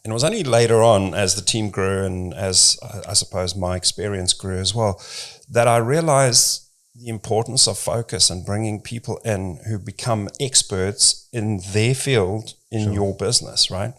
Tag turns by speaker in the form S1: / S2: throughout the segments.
S1: And it was only later on, as the team grew and as I suppose my experience grew as well, that I realized the importance of focus and bringing people in who become experts in their field in your business, right?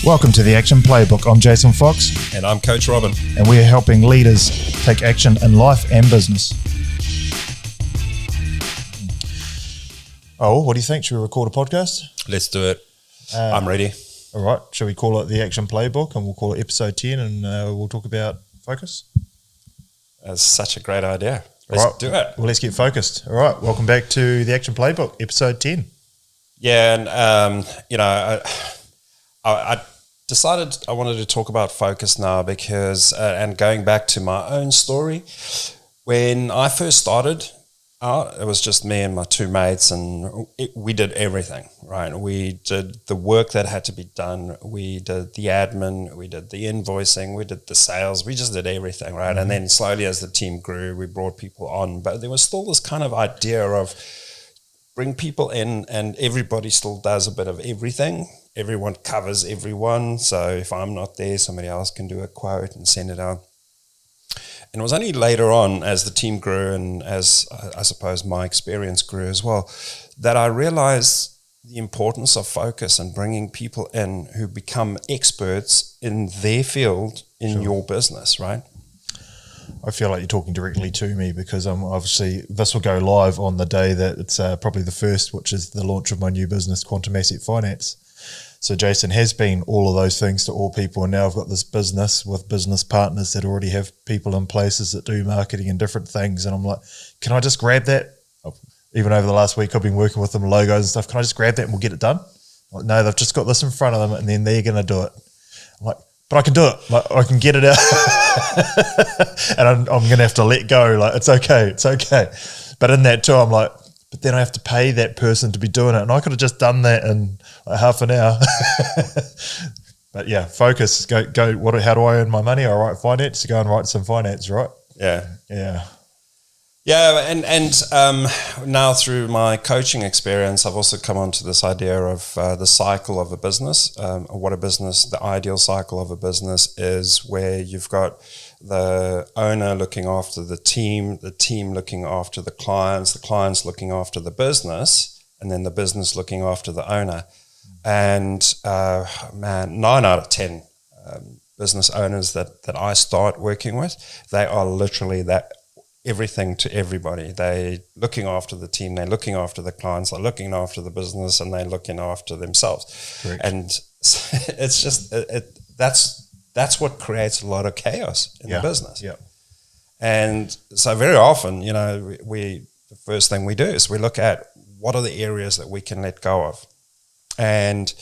S2: Welcome to the Action Playbook. I'm Jason Fox.
S1: And I'm Coach Robin.
S2: And we are helping leaders take action in life and business. Oh, what do you think? Should we record a podcast?
S1: Let's do it. I'm ready.
S2: All right. Shall we call it the Action Playbook and we'll call it episode 10 and we'll talk about focus?
S1: That's such a great idea. Let's do it.
S2: Well, let's get focused. All right. Welcome back to the Action Playbook, episode 10.
S1: Yeah. And, I decided I wanted to talk about focus now because, and going back to my own story, when I first started out, it was just me and my two mates, and we did everything, right? We did the work that had to be done. We did the admin, we did the invoicing, we did the sales, we just did everything, right? Mm-hmm. And then slowly as the team grew, we brought people on, but there was still this kind of idea of bring people in and everybody still does a bit of everything. Everyone covers everyone. So if I'm not there, somebody else can do a quote and send it out. And it was only later on, as the team grew and as I suppose my experience grew as well, that I realized the importance of focus and bringing people in who become experts in their field in your business, right?
S2: I feel like you're talking directly to me because obviously this will go live on the day that it's probably the first, which is the launch of my new business, Quantum Asset Finance. So Jason has been all of those things to all people, and now I've got this business with business partners that already have people in places that do marketing and different things, and I'm like, can I just grab that? Even over the last week I've been working with them, logos and stuff, can I just grab that and we'll get it done? I'm like, no, they've just got this in front of them and then they're going to do it. I'm like, but I can do it. Like, I can get it out. And I'm going to have to let go. Like, it's okay. But in that too, I'm like, but then I have to pay that person to be doing it. And I could have just done that in like half an hour. But yeah, focus. Go. How do I earn my money? I write finance. Go and write some finance, right?
S1: Yeah. And now through my coaching experience, I've also come onto this idea of the cycle of a business. The ideal cycle of a business is where you've got the owner looking after the team looking after the clients looking after the business, and then the business looking after the owner. And 9 out of 10 business owners that I start working with, they are literally that. Everything to everybody. They're looking after the team, they're looking after the clients, they're looking after the business, and they're looking after themselves. Correct. And it's just that's what creates a lot of chaos in the business. Yeah. And so very often, the first thing we do is we look at what are the areas that we can let go of and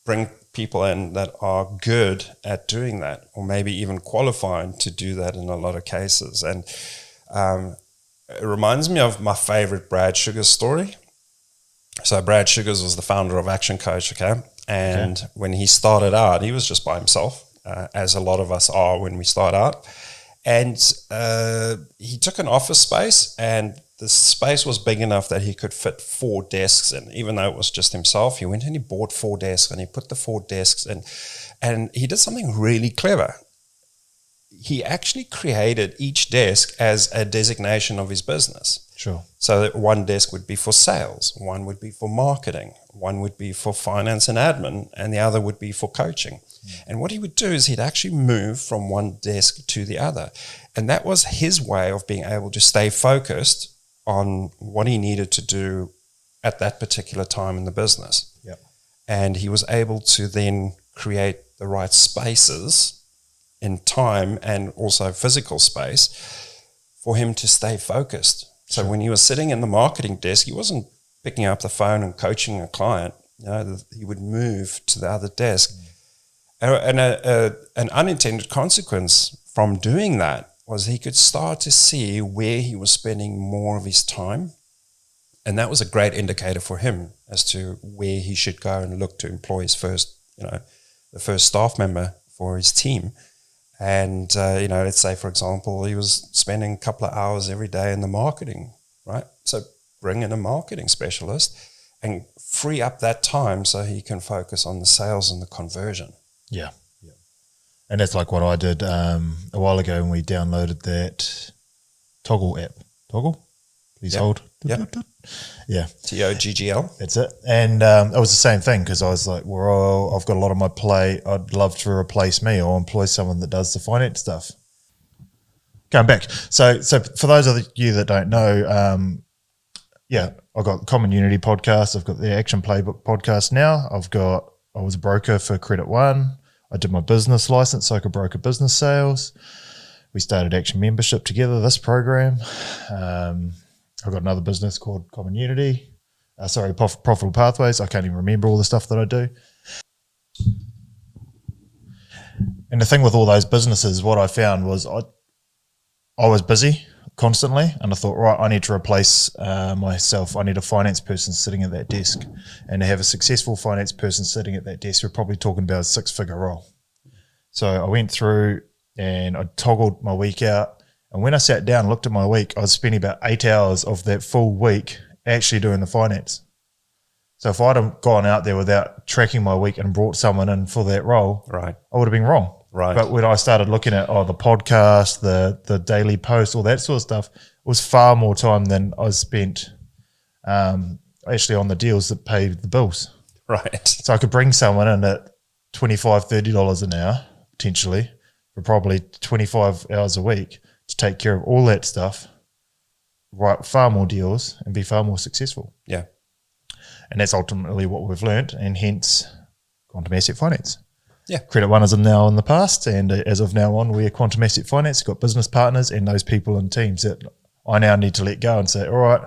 S1: bring people in that are good at doing that, or maybe even qualified to do that in a lot of cases. And it reminds me of my favorite Brad Sugars story. So Brad Sugars was the founder of Action Coach, and when he started out, he was just by himself, as a lot of us are when we start out. And he took an office space, and the space was big enough that he could fit 4 desks in. Even though it was just himself, he went and he bought 4 desks, and he put the 4 desks in, and he did something really clever. He actually created each desk as a designation of his business. Sure. So that one desk would be for sales, one would be for marketing, one would be for finance and admin, and the other would be for coaching. And what he would do is he'd actually move from one desk to the other. And that was his way of being able to stay focused on what he needed to do at that particular time in the business. Yep. And he was able to then create the right spaces in time and also physical space for him to stay focused. So when he was sitting in the marketing desk, he wasn't picking up the phone and coaching a client. He would move to the other desk. And an unintended consequence from doing that was he could start to see where he was spending more of his time. And that was a great indicator for him as to where he should go and look to employ his first, the first staff member for his team. And, let's say, for example, he was spending a couple of hours every day in the marketing right? So bring in a marketing specialist and free up that time so he can focus on the sales and the conversion.
S2: Yeah. And that's like what I did a while ago when we downloaded that Toggle app. Toggle? Please hold.
S1: Yeah.
S2: Yeah.
S1: TOGGL.
S2: That's it. And it was the same thing because I was like, well, I've got a lot on my plate. I'd love to replace me or employ someone that does the finance stuff. Going back. So for those of you that don't know, I've got the Common Unity podcast. I've got the Action Playbook podcast now. I was a broker for Credit One. I did my business license so I could broker business sales. We started Action Membership together, this program. I've got another business called Common Unity. Profitable Pathways. I can't even remember all the stuff that I do. And the thing with all those businesses, what I found was I was busy constantly, and I thought, right, I need to replace myself. I need a finance person sitting at that desk, and to have a successful finance person sitting at that desk, we're probably talking about a 6-figure role. So I went through and I toggled my week out, and when I sat down and looked at my week, I was spending about 8 hours of that full week actually doing the finance. So if I'd have gone out there without tracking my week and brought someone in for that role,
S1: right,
S2: I would have been wrong.
S1: Right.
S2: But when I started looking at the podcast, the daily posts, all that sort of stuff, it was far more time than I spent actually on the deals that paid the bills.
S1: Right.
S2: So I could bring someone in at $25, $30 an hour, potentially, for probably 25 hours a week to take care of all that stuff, write far more deals and be far more successful.
S1: Yeah.
S2: And that's ultimately what we've learned, and hence Quantum Asset Finance.
S1: Yeah.
S2: Credit One is now in the past, and as of now on, we are Quantum Asset Finance. We've got business partners and those people and teams that I now need to let go and say, all right,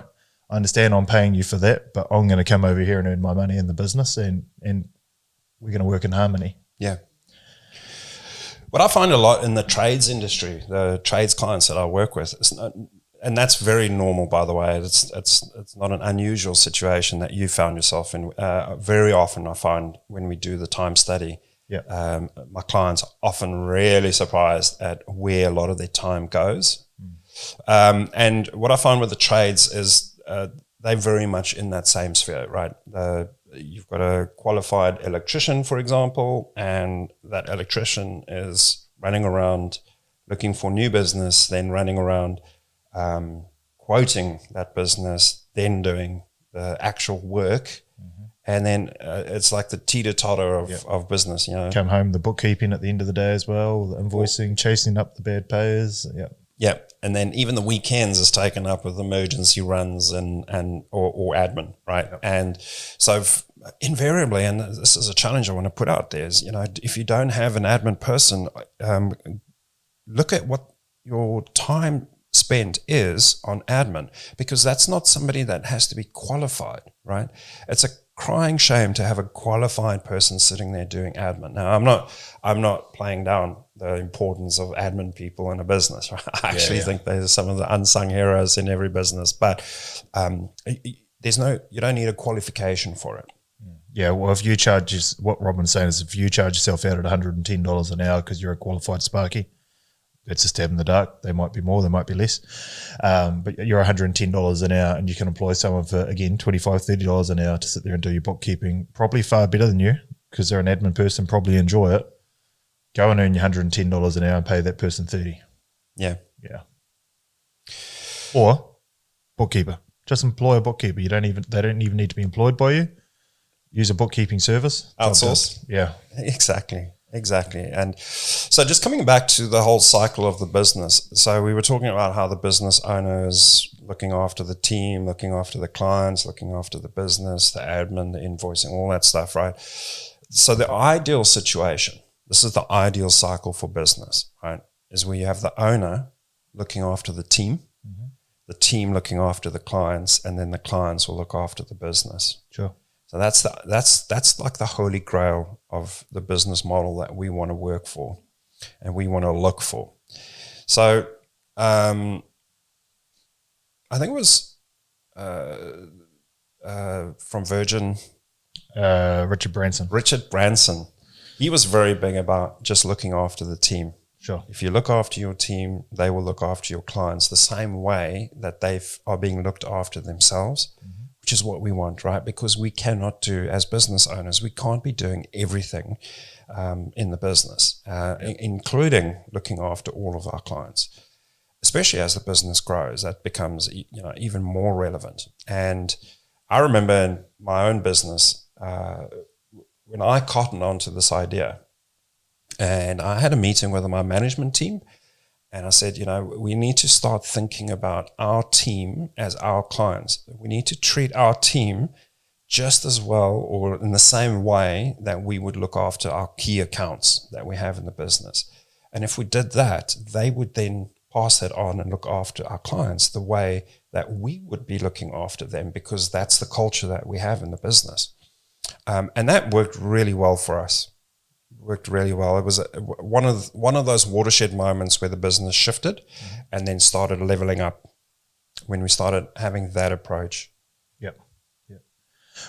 S2: I understand I'm paying you for that, but I'm going to come over here and earn my money in the business, and we're going to work in harmony.
S1: Yeah. What I find a lot in the trades industry, the trades clients that I work with, and that's very normal, by the way. It's not an unusual situation that you found yourself in. Very often I find when we do the time study, my clients are often really surprised at where a lot of their time goes. And what I find with the trades is they're very much in that same sphere, right? You've got a qualified electrician, for example, and that electrician is running around looking for new business, then running around quoting that business, then doing the actual work. And then it's like the teeter-totter of business, you know.
S2: Come home, the bookkeeping at the end of the day as well, the invoicing, chasing up the bad payers.
S1: Yeah. And then even the weekends is taken up with emergency runs or admin, right? Yep. And so invariably, and this is a challenge I want to put out there, is, you know, if you don't have an admin person, look at what your time spent is on admin, because that's not somebody that has to be qualified, right? It's a crying shame to have a qualified person sitting there doing admin. Now, I'm not playing down the importance of admin people in a business. Right? I actually think they're some of the unsung heroes in every business, but you don't need a qualification for it.
S2: Yeah, well, if you charge, what Robin's saying is, if you charge yourself out at $110 an hour because you're a qualified Sparky, it's a stab in the dark. They might be more, they might be less. But you're $110 an hour, and you can employ someone for, again, $25, $30 an hour to sit there and do your bookkeeping, probably far better than you, because they're an admin person, probably enjoy it. Go and earn your $110 an hour and pay that person $30.
S1: Yeah.
S2: Or bookkeeper. Just employ a bookkeeper. They don't even need to be employed by you. Use a bookkeeping service.
S1: Outsource.
S2: Yeah.
S1: Exactly. And so just coming back to the whole cycle of the business. So we were talking about how the business owner is looking after the team, looking after the clients, looking after the business, the admin, the invoicing, all that stuff, right? So the ideal situation, this is the ideal cycle for business, right, is where you have the owner looking after the team, the team looking after the clients, and then the clients will look after the business.
S2: Sure.
S1: So that's like the holy grail of the business model that we want to work for and we want to look for. So I think it was from Virgin.
S2: Richard Branson.
S1: He was very big about just looking after the team.
S2: Sure.
S1: If you look after your team, they will look after your clients the same way that they are being looked after themselves, which is what we want, right? Because we cannot do, as business owners, we can't be doing everything in the business, including looking after all of our clients. Especially as the business grows, that becomes even more relevant. And I remember in my own business, when I cottoned onto this idea, and I had a meeting with my management team, and I said, we need to start thinking about our team as our clients. We need to treat our team just as well or in the same way that we would look after our key accounts that we have in the business. And if we did that, they would then pass that on and look after our clients the way that we would be looking after them, because that's the culture that we have in the business. And that worked really well for us. Worked really well. It was one of those watershed moments where the business shifted and then started leveling up when we started having that approach.
S2: Yep.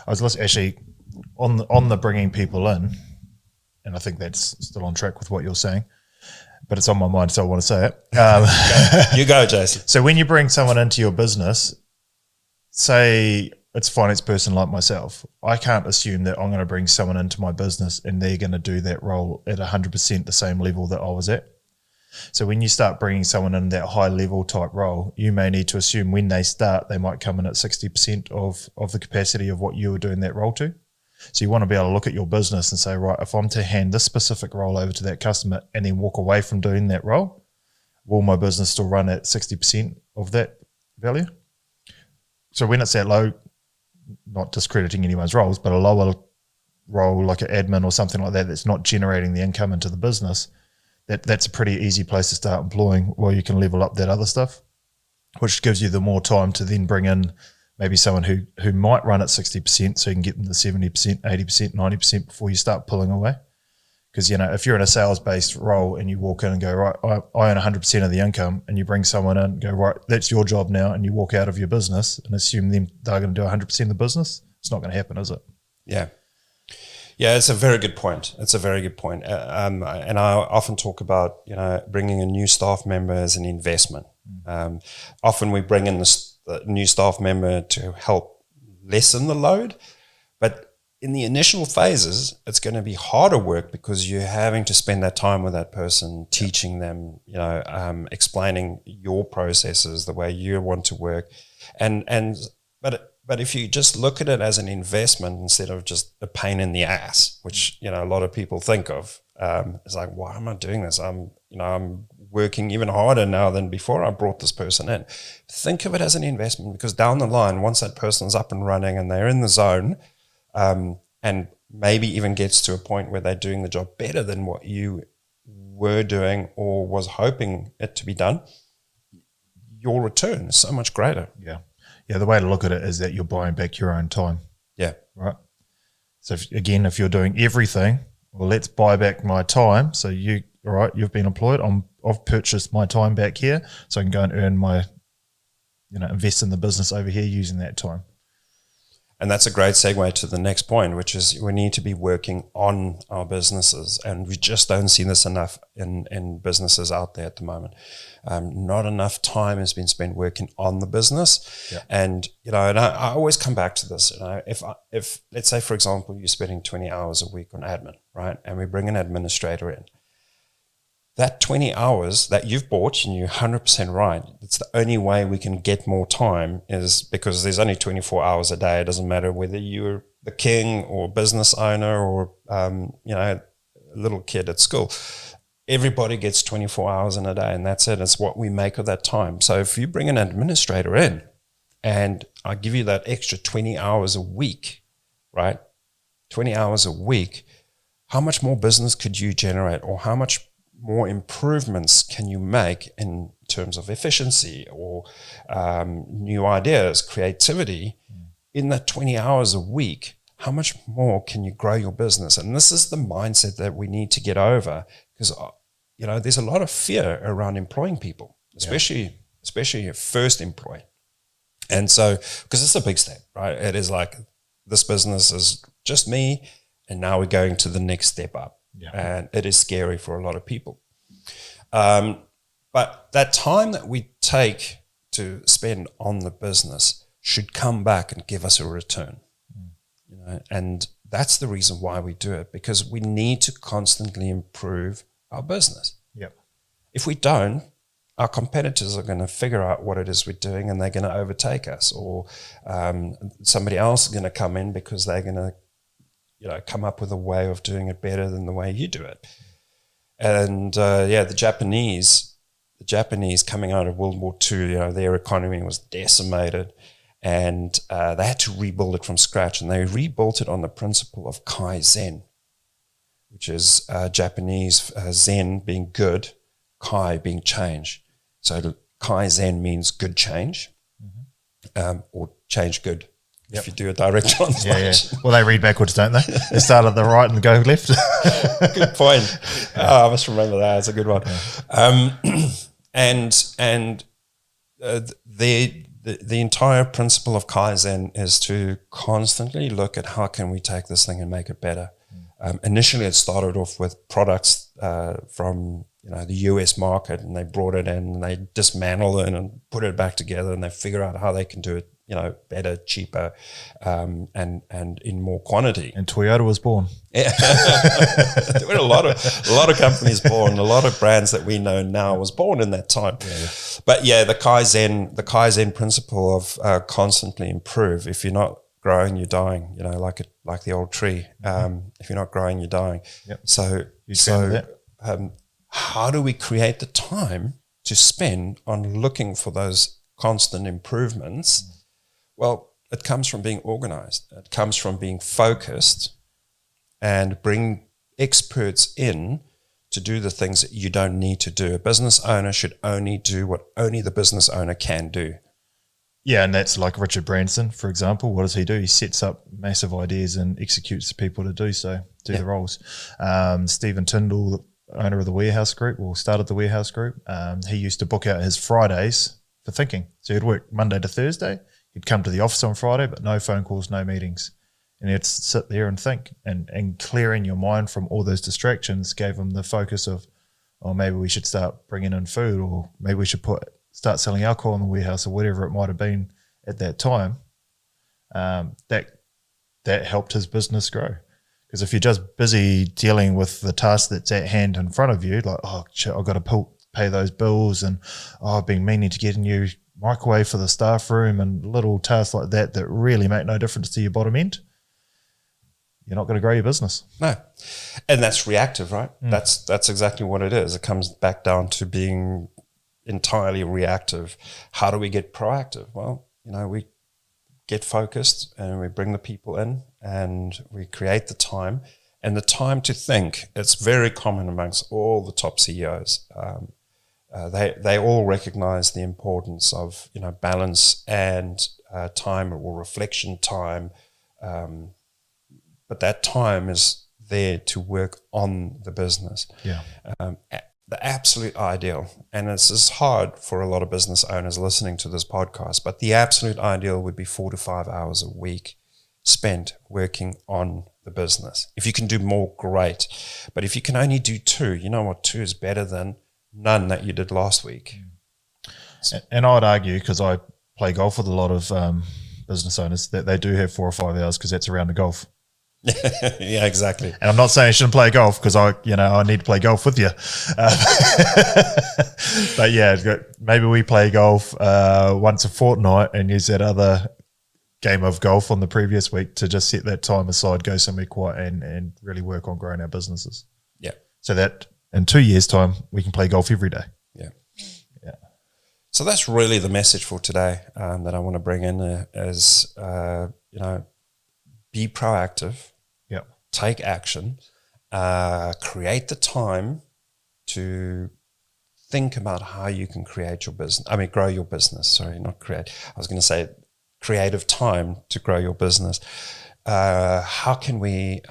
S2: I was listening, actually, on the bringing people in, and I think that's still on track with what you're saying, but it's on my mind, so I want to say it.
S1: You go, Jason.
S2: So when you bring someone into your business, say it's a finance person like myself, I can't assume that I'm going to bring someone into my business and they're going to do that role at 100% the same level that I was at. So when you start bringing someone in that high level type role, you may need to assume when they start, they might come in at 60% of the capacity of what you were doing that role to. So you want to be able to look at your business and say, right, if I'm to hand this specific role over to that customer and then walk away from doing that role, will my business still run at 60% of that value? So when it's that low, not discrediting anyone's roles, but a lower role like an admin or something like that that's not generating the income into the business, that's a pretty easy place to start employing while you can level up that other stuff, which gives you the more time to then bring in maybe someone who might run at 60% so you can get them to 70%, 80%, 90% before you start pulling away. Because, if you're in a sales-based role and you walk in and go, right, I own 100% of the income, and you bring someone in and go, right, that's your job now, and you walk out of your business and assume they're going to do 100% of the business, it's not going to happen, is it?
S1: Yeah. Yeah, it's a very good point. And I often talk about, bringing a new staff member as an investment. Often we bring in the new staff member to help lessen the load, but in the initial phases, it's going to be harder work because you're having to spend that time with that person, teaching them, explaining your processes, the way you want to work. But if you just look at it as an investment instead of just a pain in the ass, which, a lot of people think of, it's like, why am I doing this? I'm working even harder now than before I brought this person in. Think of it as an investment, because down the line, once that person's up and running and they're in the zone, and maybe even gets to a point where they're doing the job better than what you were doing or was hoping it to be done, your return is so much greater.
S2: Yeah. The way to look at it is that you're buying back your own time.
S1: Yeah.
S2: Right. So if you're doing everything, well, let's buy back my time. So you've been employed. I've purchased my time back here, so I can go and earn my, invest in the business over here using that time.
S1: And that's a great segue to the next point, which is we need to be working on our businesses. And we just don't see this enough in businesses out there at the moment. Not enough time has been spent working on the business.
S2: Yeah.
S1: And, and I always come back to this. If let's say, for example, you're spending 20 hours a week on admin, right? And we bring an administrator in. That 20 hours that you've bought, and you're 100% right, it's the only way we can get more time is because there's only 24 hours a day. It doesn't matter whether you're the king or business owner or, a little kid at school. Everybody gets 24 hours in a day, and that's it. It's what we make of that time. So if you bring an administrator in and I give you that extra 20 hours a week, right? 20 hours a week, how much more business could you generate, or how much more improvements can you make in terms of efficiency or new ideas, creativity in that 20 hours a week? How much more can you grow your business? And this is the mindset that we need to get over, because, there's a lot of fear around employing people, especially your first employee. And so, because it's a big step, right? It is like, this business is just me, and now we're going to the next step up.
S2: Yeah.
S1: And it is scary for a lot of people. But that time that we take to spend on the business should come back and give us a return. You know, and that's the reason why we do it, because we need to constantly improve our business.
S2: Yep.
S1: If we don't, our competitors are going to figure out what it is we're doing, and they're going to overtake us, or somebody else is going to come in because they're going to, you know, come up with a way of doing it better than the way you do it. And the Japanese coming out of World War II, you know, their economy was decimated, and they had to rebuild it from scratch, and they rebuilt it on the principle of Kaizen, which is Japanese Zen being good, Kai being change. So Kaizen means good change, or change good. Yep. If you do a direct translation.
S2: Yeah. Well, they read backwards, don't they? They start at the right and go left.
S1: Good point. Oh, I must remember that. It's a good one. The entire principle of Kaizen is to constantly look at how can we take this thing and make it better. Initially, it started off with products from the US market, and they brought it in and they dismantled it and put it back together, and they figure out how they can do it, better, cheaper, and in more quantity.
S2: And Toyota was born.
S1: Yeah. There were a lot of companies born, a lot of brands that we know now was born in that time. Yeah. But yeah, the Kaizen principle of constantly improve. If you're not growing, you're dying. Like the old tree. If you're not growing, you're dying. Yep. So how do we create the time to spend on looking for those constant improvements? Well, it comes from being organized. It comes from being focused and bring experts in to do the things that you don't need to do. A business owner should only do what only the business owner can do.
S2: Yeah, and that's like Richard Branson, for example. What does he do? He sets up massive ideas and executes the people to do so, the roles. Stephen Tyndall, owner of the Warehouse Group, started the Warehouse Group. He used to book out his Fridays for thinking. So he'd work Monday to Thursday. He'd come to the office on Friday, but no phone calls, no meetings. And he'd sit there and think, and clearing your mind from all those distractions gave him the focus of, maybe we should start bringing in food, or maybe we should start selling alcohol in the warehouse, or whatever it might have been at that time. That helped his business grow. Because if you're just busy dealing with the task that's at hand in front of you, like, shit, I've got to pay those bills, and I've been meaning to get a new microwave for the staff room, and little tasks like that really make no difference to your bottom end, you're not going to grow your business.
S1: No. And that's reactive, right? That's exactly what it is. It comes back down to being entirely reactive. How do we get proactive? Well, we get focused, and we bring the people in, and we create the time. And the time to think, it's very common amongst all the top CEOs. They all recognize the importance of balance and time, or reflection time, but that time is there to work on the business.
S2: Yeah.
S1: The absolute ideal, and this is hard for a lot of business owners listening to this podcast, but the absolute ideal would be 4 to 5 hours a week spent working on the business. If you can do more, great. But if you can only do 2, you know what, 2 is better than none that you did last week.
S2: And I'd argue, because I play golf with a lot of business owners, that they do have 4 or 5 hours, because that's around the golf.
S1: Yeah, exactly.
S2: And I'm not saying you shouldn't play golf, because I need to play golf with you. But yeah, maybe we play golf once a fortnight and use that other game of golf on the previous week to just set that time aside, go somewhere quiet, and really work on growing our businesses.
S1: Yeah.
S2: So that in 2 years' time, we can play golf every day.
S1: Yeah. Yeah. So that's really the message for today that I want to bring in is, be proactive.
S2: Yeah.
S1: Take action. Create the time to think about how you can create your business. Grow your business. Sorry, not create. I was going to say creative time to grow your business. How can we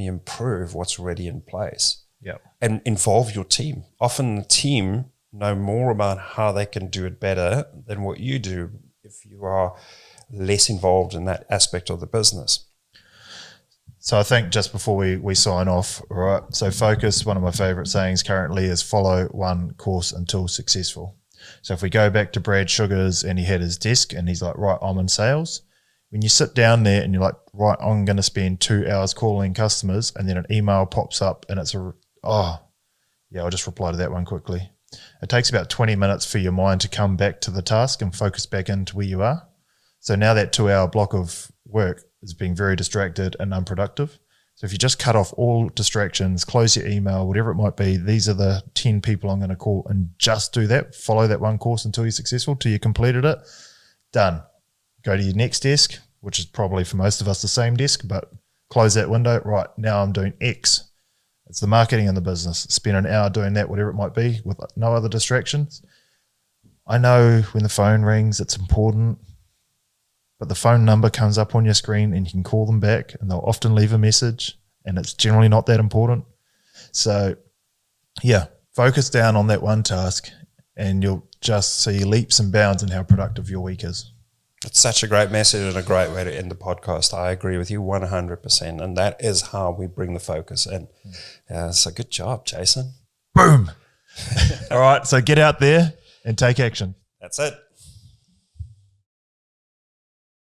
S1: improve what's already in place?
S2: Yeah.
S1: And involve your team. Often the team know more about how they can do it better than what you do if you are less involved in that aspect of the business.
S2: So I think just before we sign off, all right, so focus, one of my favorite sayings currently is follow one course until successful. So if we go back to Brad Sugars and he had his desk and he's like, right, I'm in sales. When you sit down there and you're like, right, I'm going to spend 2 hours calling customers, and then an email pops up and it's I'll just reply to that one quickly. It takes about 20 minutes for your mind to come back to the task and focus back into where you are. So now that 2 hour block of work is being very distracted and unproductive. So if you just cut off all distractions, close your email, whatever it might be, these are the 10 people I'm going to call, and just do that. Follow that one course until you're successful, till you completed it. Done. Go to your next desk, which is probably for most of us the same desk, but close that window. Right, now I'm doing X. It's the marketing in the business. Spend an hour doing that, whatever it might be, with no other distractions. I know when the phone rings, it's important, but the phone number comes up on your screen and you can call them back, and they'll often leave a message, and it's generally not that important. So, yeah, focus down on that one task and you'll just see leaps and bounds in how productive your week is.
S1: It's such a great message and a great way to end the podcast. I agree with you 100%. And that is how we bring the focus in. So good job, Jason.
S2: Boom. All right. So get out there and take action.
S1: That's it.